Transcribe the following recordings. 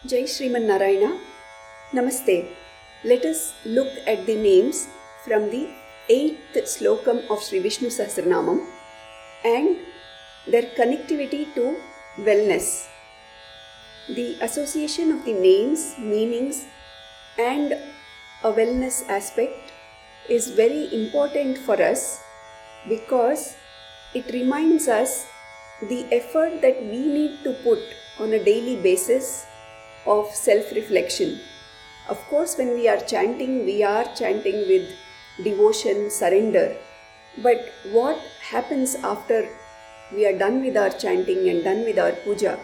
Jai Sriman Narayana. Namaste. Let us look at the names from the 8th slokam of Sri Vishnu Sahasranamam and their connectivity to wellness. The association of the names, meanings and a wellness aspect is very important for us because it reminds us the effort that we need to put on a daily basis of self-reflection. Of course, when we are chanting with devotion, surrender. But what happens after we are done with our chanting and done with our puja?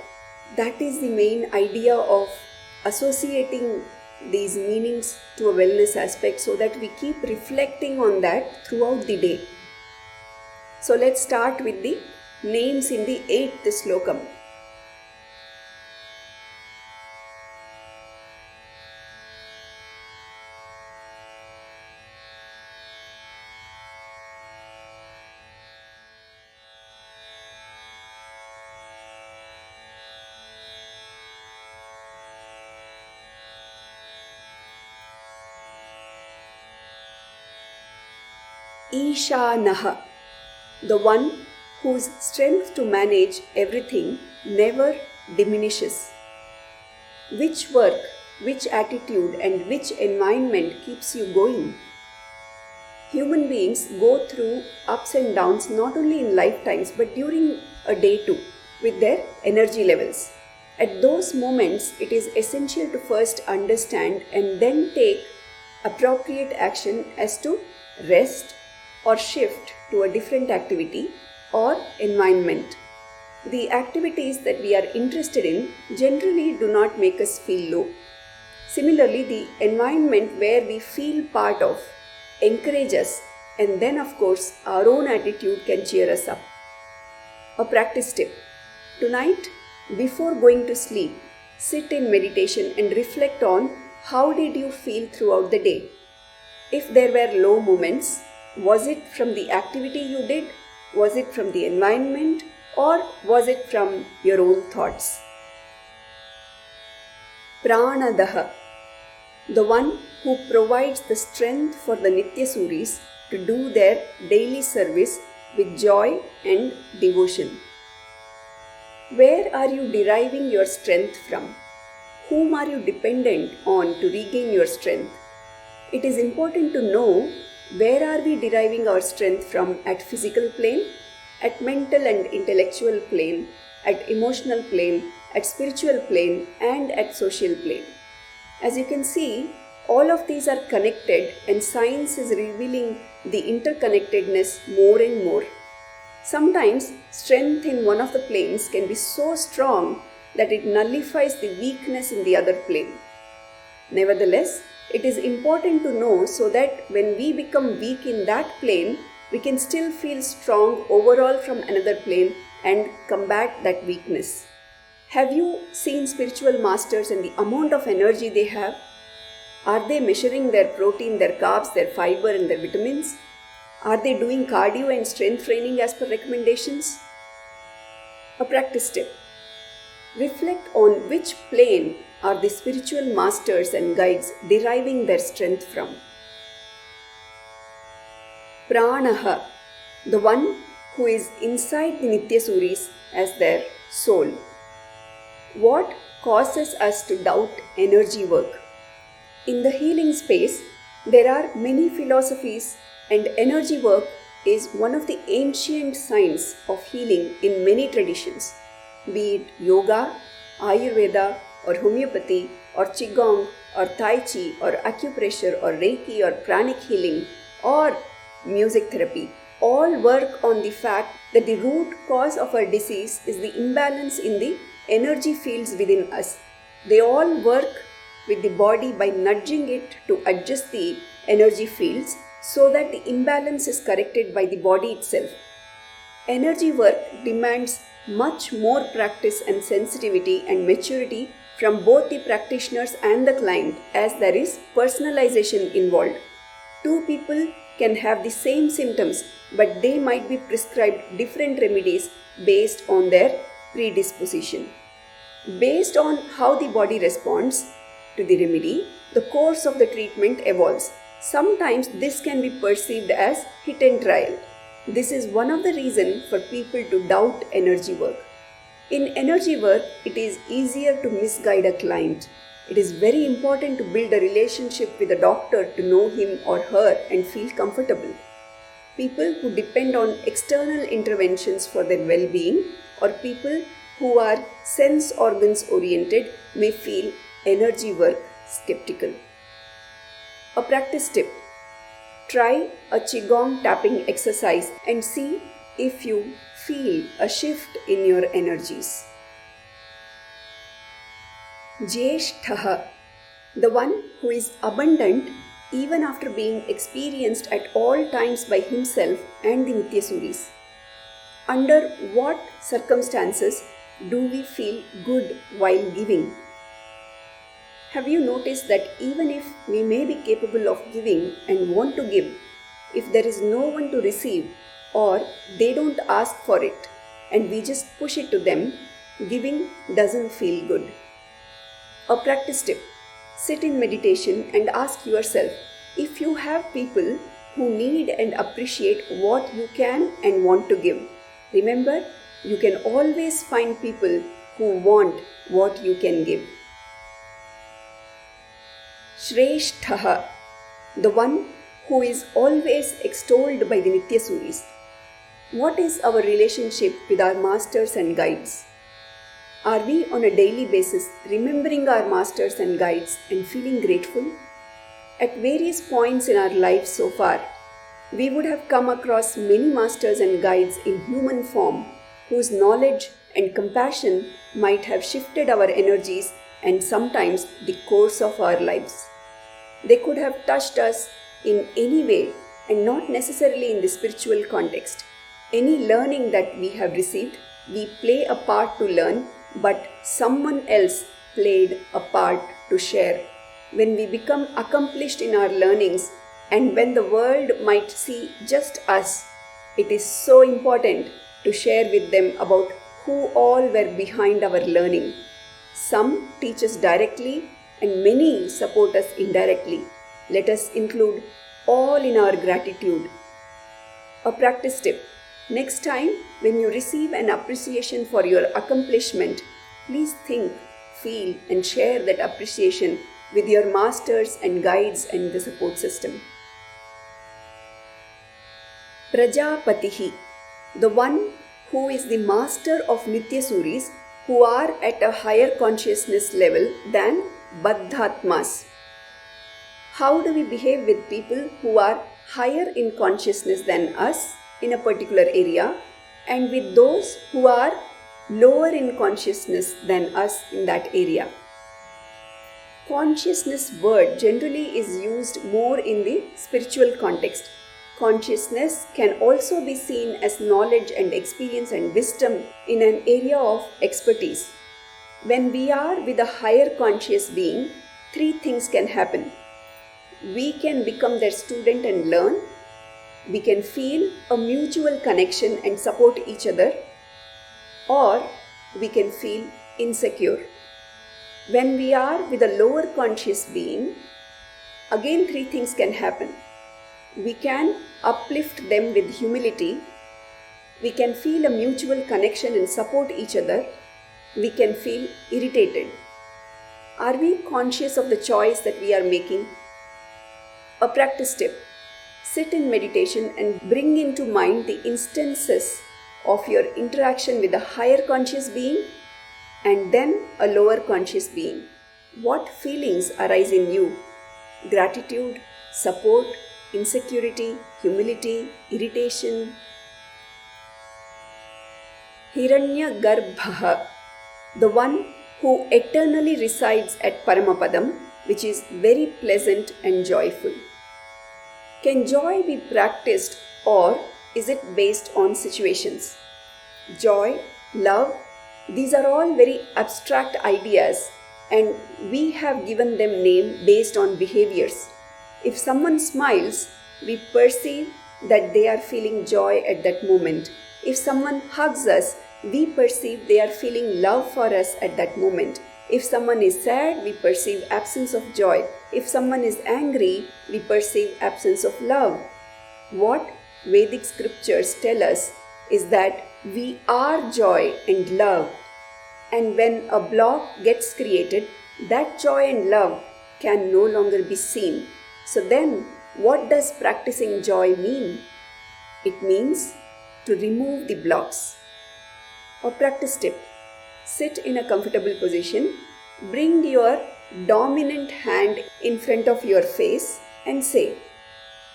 That is the main idea of associating these meanings to a wellness aspect so that we keep reflecting on that throughout the day. So let's start with the names in the 8th slokam. Ishanaha, the one whose strength to manage everything never diminishes. Which work, which attitude and which environment keeps you going? Human beings go through ups and downs not only in lifetimes but during a day too with their energy levels. At those moments, it is essential to first understand and then take appropriate action as to rest or shift to a different activity or environment. The activities that we are interested in generally do not make us feel low. Similarly, the environment where we feel part of encourages us, and then of course our own attitude can cheer us up. A practice tip. Tonight, before going to sleep, sit in meditation and reflect on how did you feel throughout the day. If there were low moments, was it from the activity you did? Was it from the environment? Or was it from your own thoughts? Pranadaha, the one who provides the strength for the Nityasuris to do their daily service with joy and devotion. Where are you deriving your strength from? Whom are you dependent on to regain your strength? It is important to know where are we deriving our strength from at physical plane, at mental and intellectual plane, at emotional plane, at spiritual plane and at social plane. As you can see, all of these are connected and science is revealing the interconnectedness more and more. Sometimes strength in one of the planes can be so strong that it nullifies the weakness in the other plane. Nevertheless, it is important to know so that when we become weak in that plane, we can still feel strong overall from another plane and combat that weakness. Have you seen spiritual masters and the amount of energy they have? Are they measuring their protein, their carbs, their fiber and their vitamins? Are they doing cardio and strength training as per recommendations? A practice tip. Reflect on which plane are the spiritual masters and guides deriving their strength from. Pranaha, the one who is inside the Nityasuris as their soul. What causes us to doubt energy work? In the healing space, there are many philosophies and energy work is one of the ancient signs of healing in many traditions, be it yoga, Ayurveda or homeopathy or Qigong or Tai Chi or acupressure or Reiki or pranic healing or music therapy. All work on the fact that the root cause of our disease is the imbalance in the energy fields within us. They all work with the body by nudging it to adjust the energy fields so that the imbalance is corrected by the body itself. Energy work demands much more practice and sensitivity and maturity from both the practitioners and the client as there is personalization involved. Two people can have the same symptoms but they might be prescribed different remedies based on their predisposition. Based on how the body responds to the remedy, the course of the treatment evolves. Sometimes this can be perceived as hit and trial. This is one of the reasons for people to doubt energy work. In energy work, it is easier to misguide a client. It is very important to build a relationship with a doctor to know him or her and feel comfortable. People who depend on external interventions for their well-being or people who are sense organs oriented may feel energy work skeptical. A practice tip: try a Qigong tapping exercise and see if you feel a shift in your energies. Jeshthaha, the one who is abundant even after being experienced at all times by himself and the Nityasuris. Under what circumstances do we feel good while giving? Have you noticed that even if we may be capable of giving and want to give, if there is no one to receive or they don't ask for it and we just push it to them, giving doesn't feel good. A practice tip: sit in meditation and ask yourself if you have people who need and appreciate what you can and want to give. Remember, you can always find people who want what you can give. Shresthaha, the one who is always extolled by the Nityasuris. What is our relationship with our masters and guides? Are we on a daily basis remembering our masters and guides and feeling grateful? At various points in our lives so far, we would have come across many masters and guides in human form whose knowledge and compassion might have shifted our energies and sometimes the course of our lives. They could have touched us in any way and not necessarily in the spiritual context. Any learning that we have received, we play a part to learn, but someone else played a part to share. When we become accomplished in our learnings and when the world might see just us, it is so important to share with them about who all were behind our learning. Some teach us directly and many support us indirectly. Let us include all in our gratitude. A practice tip: next time when you receive an appreciation for your accomplishment, please think, feel and share that appreciation with your masters and guides and the support system. Prajapatihi, the one who is the master of Nityasuris who are at a higher consciousness level than Baddhatmas. How do we behave with people who are higher in consciousness than us in a particular area and with those who are lower in consciousness than us in that area? Consciousness word generally is used more in the spiritual context. Consciousness can also be seen as knowledge and experience and wisdom in an area of expertise. When we are with a higher conscious being, three things can happen. We can become their student and learn. We can feel a mutual connection and support each other. Or we can feel insecure. When we are with a lower conscious being, again three things can happen. We can uplift them with humility. We can feel a mutual connection and support each other. We can feel irritated. Are we conscious of the choice that we are making? A practice tip: sit in meditation and bring into mind the instances of your interaction with a higher conscious being and then a lower conscious being. What feelings arise in you? Gratitude, support, insecurity, humility, irritation. Hiranyagarbha, the one who eternally resides at Paramapadam, which is very pleasant and joyful. Can joy be practiced or is it based on situations? Joy, love, these are all very abstract ideas and we have given them name based on behaviors. If someone smiles, we perceive that they are feeling joy at that moment. If someone hugs us, we perceive they are feeling love for us at that moment. If someone is sad, we perceive absence of joy. If someone is angry, we perceive absence of love. What Vedic scriptures tell us is that we are joy and love. And when a block gets created, that joy and love can no longer be seen. So then, what does practicing joy mean? It means to remove the blocks. A practice tip: sit in a comfortable position, bring your dominant hand in front of your face and say,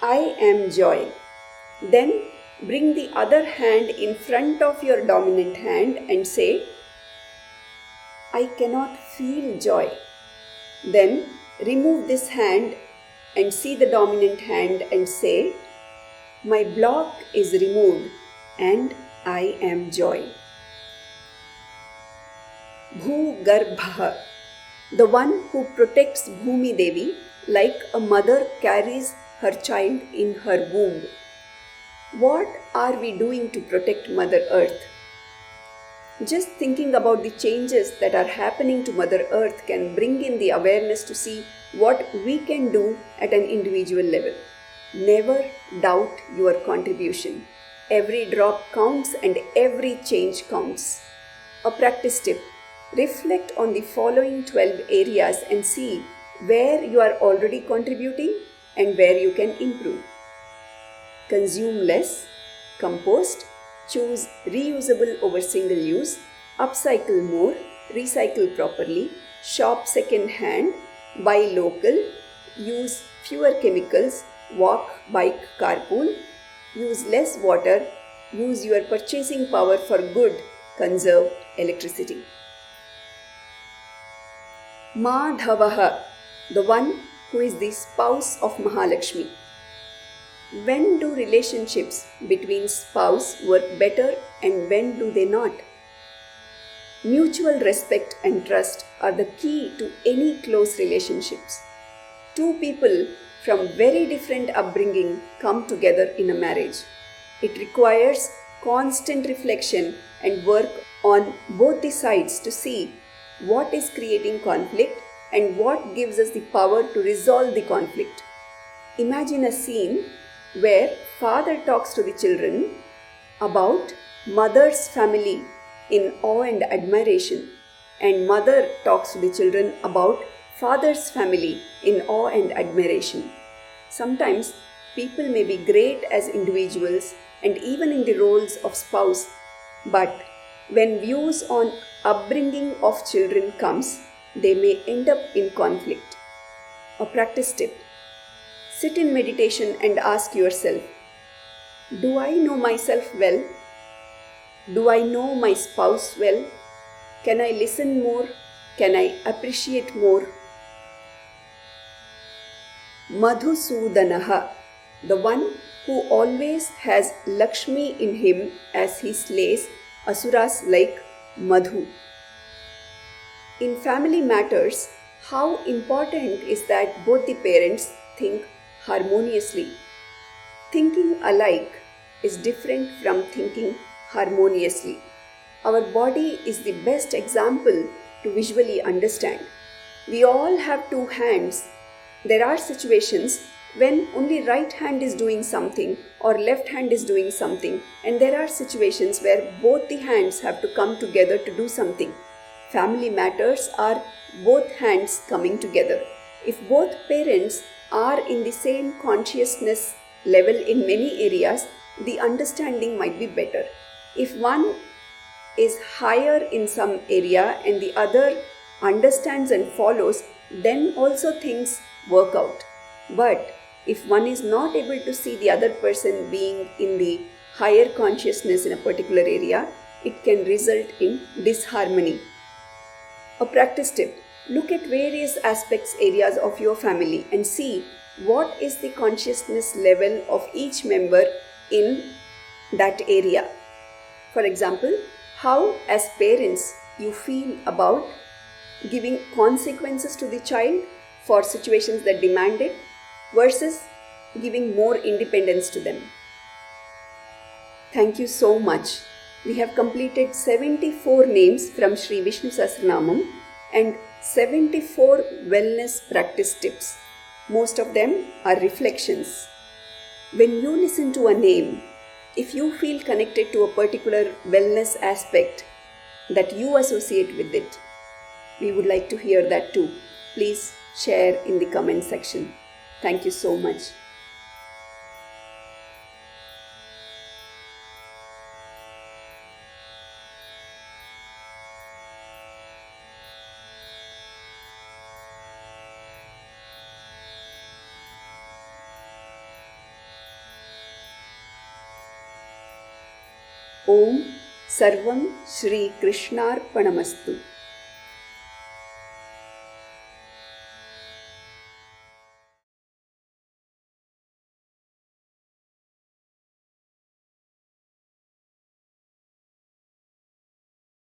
I am joy. Then bring the other hand in front of your dominant hand and say, I cannot feel joy. Then remove this hand and see the dominant hand and say, my block is removed and I am joy. Bhu-garbha, the one who protects Bhumi Devi like a mother carries her child in her womb. What are we doing to protect Mother Earth? Just thinking about the changes that are happening to Mother Earth can bring in the awareness to see what we can do at an individual level. Never doubt your contribution. Every drop counts and every change counts. A practice tip: reflect on the following 12 areas and see where you are already contributing and where you can improve. Consume less, compost, choose reusable over single use, upcycle more, recycle properly, shop second hand, buy local, use fewer chemicals, walk, bike, carpool, use less water, use your purchasing power for good, conserve electricity. Madhavaha, the one who is the spouse of Mahalakshmi. When do relationships between spouse work better and when do they not? Mutual respect and trust are the key to any close relationships. Two people from very different upbringing come together in a marriage. It requires constant reflection and work on both the sides to see what is creating conflict and what gives us the power to resolve the conflict. Imagine a scene where father talks to the children about mother's family in awe and admiration, and mother talks to the children about father's family in awe and admiration. Sometimes people may be great as individuals and even in the roles of spouse, but when views on upbringing of children comes, they may end up in conflict. A practice tip: sit in meditation and ask yourself, do I know myself well? Do I know my spouse well? Can I listen more? Can I appreciate more? Madhusudanaha, the one who always has Lakshmi in him as he slays asuras like Madhu. In family matters, how important is that both the parents think harmoniously. Thinking alike is different from thinking harmoniously. Our body is the best example to visually understand. We all have two hands. There are situations when only right hand is doing something or left hand is doing something, and there are situations where both the hands have to come together to do something. Family matters are both hands coming together. If both parents are in the same consciousness level in many areas, the understanding might be better. If one is higher in some area and the other understands and follows, then also things work out. But if one is not able to see the other person being in the higher consciousness in a particular area, it can result in disharmony. A practice tip: look at various aspects, areas of your family and see what is the consciousness level of each member in that area. For example, how as parents you feel about giving consequences to the child for situations that demand it versus giving more independence to them. Thank you so much. We have completed 74 names from Sri Vishnu Sahasranamam and 74 wellness practice tips. Most of them are reflections. When you listen to a name, if you feel connected to a particular wellness aspect that you associate with it, we would like to hear that too. Please share in the comment section. Thank you so much. Om Sarvam Shri Krishnarpanamastu.